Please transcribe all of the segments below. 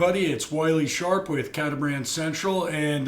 everybody, it's Wiley Sharp with Catamaran Central, and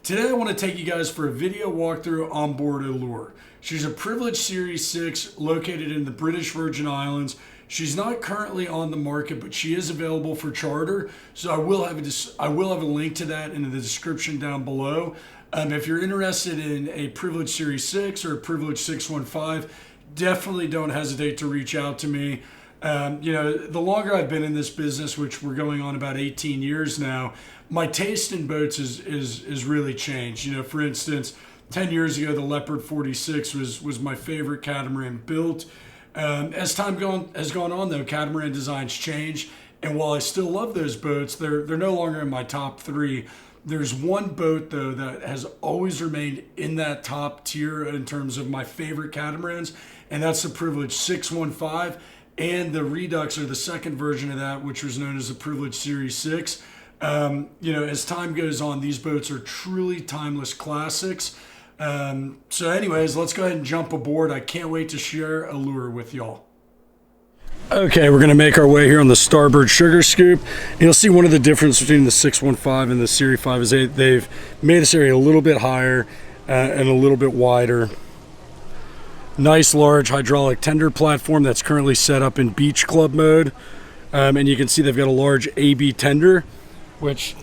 today I want to take you guys for a video walkthrough on board Allure. She's a Privielge Series 6 located in the British Virgin Islands. She's not currently on the market, but she is available for charter, so I will have a link to that in the description down below. If you're interested in a Privielge Series 6 or a Privielge 615, definitely don't hesitate to reach out to me. The longer I've been in this business, which we're going on about 18 years now, my taste in boats is really changed. For instance, 10 years ago, the Leopard 46 was my favorite catamaran built. As time has gone on, though, catamaran designs change. And while I still love those boats, they're no longer in my top three. There's one boat, though, that has always remained in that top tier in terms of my favorite catamarans, and that's the Privielge 615. And the Redux, or the second version of that, which was known as the Privielge Series 6. As time goes on, these boats are truly timeless classics. So anyways, let's go ahead and jump aboard. I can't wait to share Allure with y'all. Okay, we're going to make our way here on the starboard sugar scoop. You'll see one of the differences between the 615 and the Serie 5 is they've made this area a little bit higher and a little bit wider. Nice large hydraulic tender platform that's currently set up in beach club mode. And you can see they've got a large AB tender, which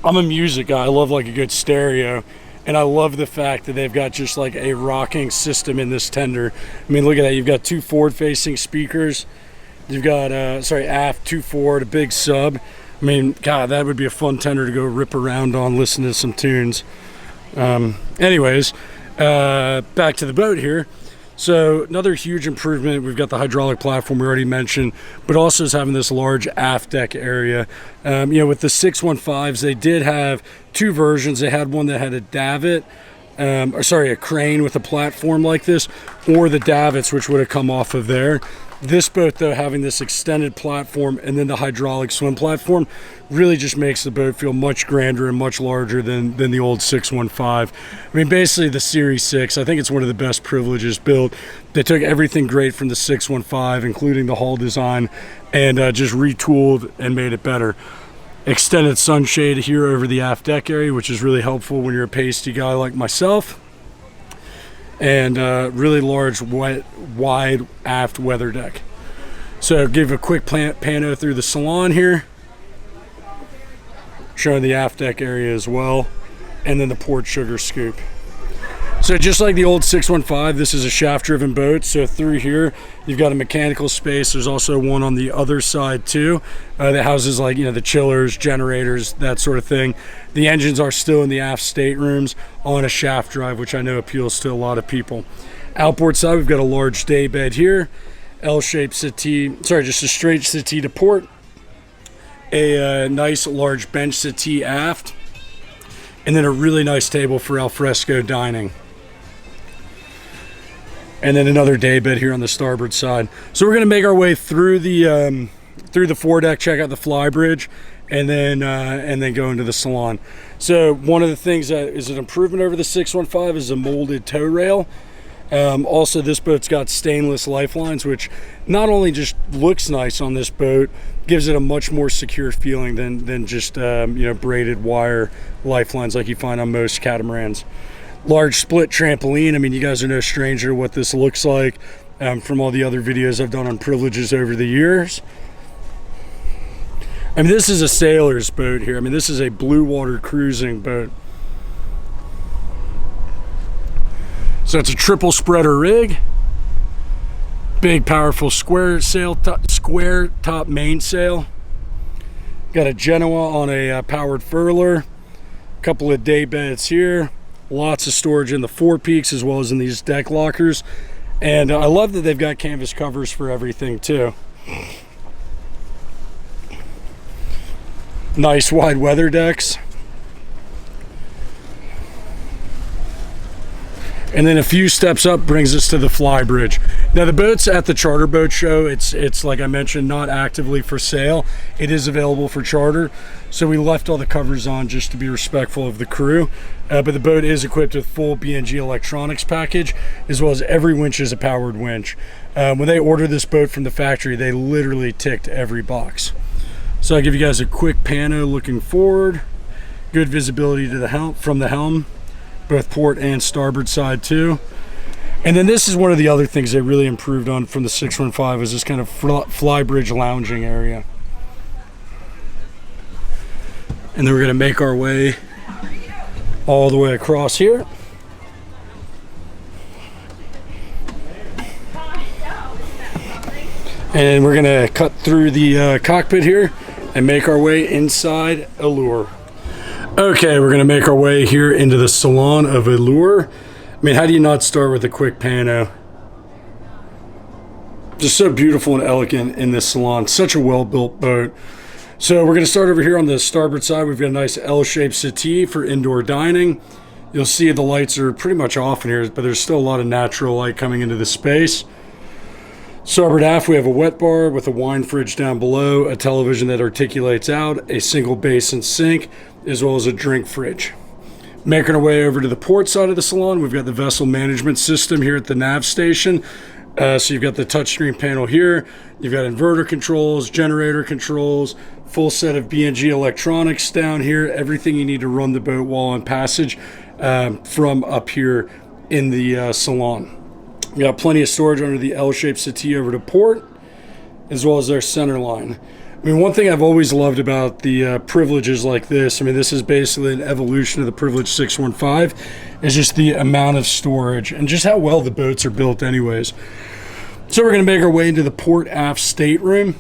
I'm a music guy. I love like a good stereo. And I love the fact that they've got just like a rocking system in this tender. I mean, look at that. You've got two forward facing speakers. You've got, aft, two forward, a big sub. I mean, God, that would be a fun tender to go rip around on, listen to some tunes. Anyways, back to the boat here. So another huge improvement, we've got the hydraulic platform we already mentioned, but also is having this large aft deck area. With the 615s, they did have two versions. They had one that had a davit, a crane with a platform like this, or the davits, which would have come off of there. This boat, though, having this extended platform and then the hydraulic swim platform really just makes the boat feel much grander and much larger than the old 615. I mean, basically the Series 6, I think it's one of the best Privielges built. They took everything great from the 615, including the hull design, and just retooled and made it better. Extended sunshade here over the aft deck area, which is really helpful when you're a pasty guy like myself. And really large, wide aft weather deck. So give a quick pano through the salon here, showing the aft deck area as well, and then the port sugar scoop. So just like the old 615, this is a shaft-driven boat. So through here, you've got a mechanical space. There's also one on the other side too, that houses the chillers, generators, that sort of thing. The engines are still in the aft staterooms on a shaft drive, which I know appeals to a lot of people. Outboard side, we've got a large day bed here, L-shaped settee, just a straight settee to port, a nice large bench settee aft, and then a really nice table for al fresco dining. And then another day bed here on the starboard side. So we're going to make our way through the foredeck, check out the flybridge, and then go into the salon. So one of the things that is an improvement over the 615 is a molded tow rail. Also, this boat's got stainless lifelines, which not only just looks nice on this boat, gives it a much more secure feeling than just braided wire lifelines like you find on most catamarans. Large split trampoline. I mean, you guys are no stranger to what this looks like from all the other videos I've done on Privielges over the years. I mean, this is a sailor's boat here. I mean, this is a blue water cruising boat. So it's a triple spreader rig. Big, powerful square top mainsail. Got a Genoa on a powered furler. Couple of day beds here. Lots of storage in the forepeaks as well as in these deck lockers. And I love that they've got canvas covers for everything too. Nice wide weather decks. And then a few steps up brings us to the flybridge. Now the boat's at the charter boat show. It's like I mentioned, not actively for sale. It is available for charter. So we left all the covers on just to be respectful of the crew. But the boat is equipped with full B&G electronics package, as well as every winch is a powered winch. When they ordered this boat from the factory, they literally ticked every box. So I'll give you guys a quick pano looking forward. Good visibility to the helm, from the helm, both port and starboard side too. And then this is one of the other things they really improved on from the 615 is this kind of flybridge lounging area. And then we're gonna make our way all the way across here. And we're gonna cut through the cockpit here and make our way inside Allure. Okay, we're gonna make our way here into the salon of Allure. I mean, how do you not start with a quick pano? Just so beautiful and elegant in this salon. Such a well-built boat. So we're gonna start over here on the starboard side. We've got a nice L-shaped settee for indoor dining. You'll see the lights are pretty much off in here, but there's still a lot of natural light coming into the space. Starboard aft, we have a wet bar with a wine fridge down below, a television that articulates out, a single basin sink, as well as a drink fridge. Making our way over to the port side of the salon, we've got the vessel management system here at the nav station. So you've got the touchscreen panel here, you've got inverter controls, generator controls, full set of B&G electronics down here, everything you need to run the boat while on passage from up here in the salon. We got plenty of storage under the L-shaped settee over to port, as well as their center line. I mean, one thing I've always loved about the Privileges like this, I mean, this is basically an evolution of the Privilege 615, is just the amount of storage and just how well the boats are built anyways. So we're going to make our way into the port aft stateroom.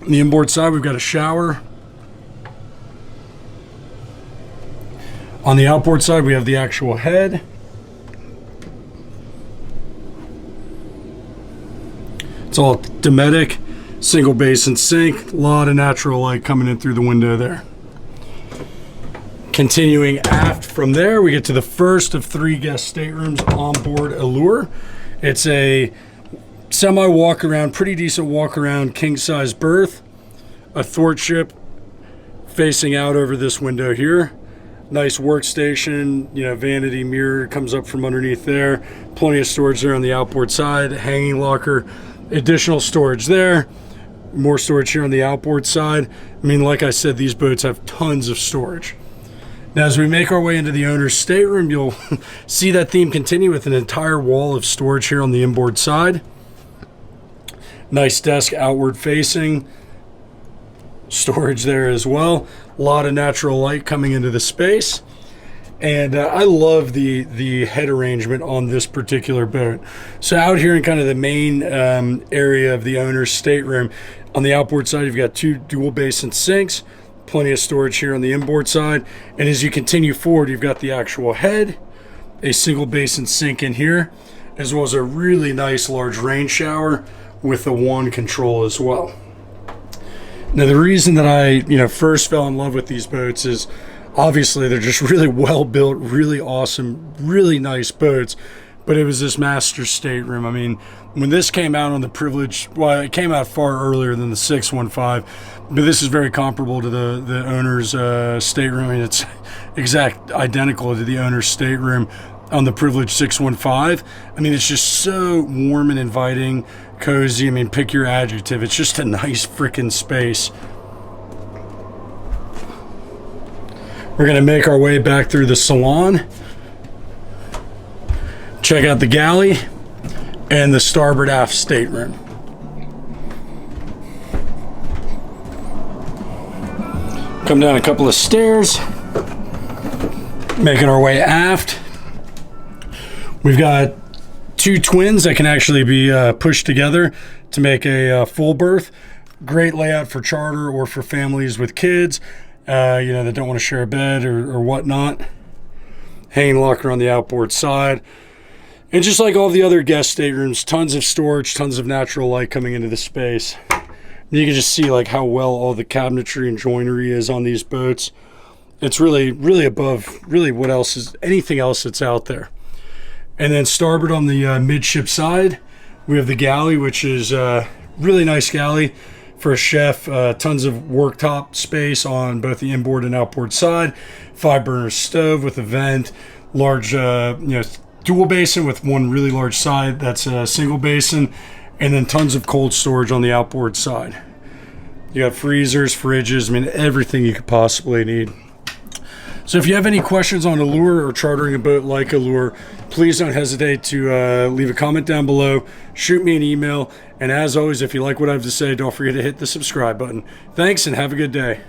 On the inboard side, we've got a shower. On the outboard side, we have the actual head. It's all Dometic, single basin sink, a lot of natural light coming in through the window there. Continuing aft from there, we get to the first of 3 guest staterooms on board Allure. It's a semi walk around, pretty decent walk around king size berth, a thwartship facing out over this window here. Nice workstation, you know, vanity mirror comes up from underneath there. Plenty of storage there on the outboard side, hanging locker. Additional storage there, more storage here on the outboard side. I mean, like I said, these boats have tons of storage. Now, as we make our way into the owner's stateroom, you'll see that theme continue with an entire wall of storage here on the inboard side. Nice desk outward facing, storage there as well. A lot of natural light coming into the space. And I love the head arrangement on this particular boat. So out here in kind of the main area of the owner's stateroom, on the outboard side, you've got 2 dual basin sinks, plenty of storage here on the inboard side. And as you continue forward, you've got the actual head, a single basin sink in here, as well as a really nice large rain shower with a wand control as well. Now, the reason that I first fell in love with these boats is obviously they're just really well built, really awesome, really nice boats, but it was this master stateroom. I mean, when this came out on the Privilege, well, it came out far earlier than the 615, but this is very comparable to the owner's stateroom. I mean, it's exact identical to the owner's stateroom on the Privilege 615. I mean, it's just so warm and inviting, cozy. I mean, pick your adjective. It's just a nice freaking space. We're going to make our way back through the salon, check out the galley, and the starboard aft stateroom. Come down a couple of stairs, making our way aft. We've got 2 twins that can actually be pushed together to make a full berth. Great layout for charter or for families with kids. That don't want to share a bed or whatnot. Hanging locker on the outboard side. And just like all the other guest staterooms, tons of storage, tons of natural light coming into the space. You can just see like how well all the cabinetry and joinery is on these boats. It's really, really above really what else is anything else that's out there. And then starboard on the midship side, we have the galley, which is a really nice galley for a chef. Tons of worktop space on both the inboard and outboard side. 5-burner stove with a vent. Large, dual basin with 1 really large side. That's a single basin. And then tons of cold storage on the outboard side. You got freezers, fridges, I mean, everything you could possibly need. So if you have any questions on Allure or chartering a boat like Allure, please don't hesitate to leave a comment down below, shoot me an email, and as always, if you like what I have to say, don't forget to hit the subscribe button. Thanks, and have a good day.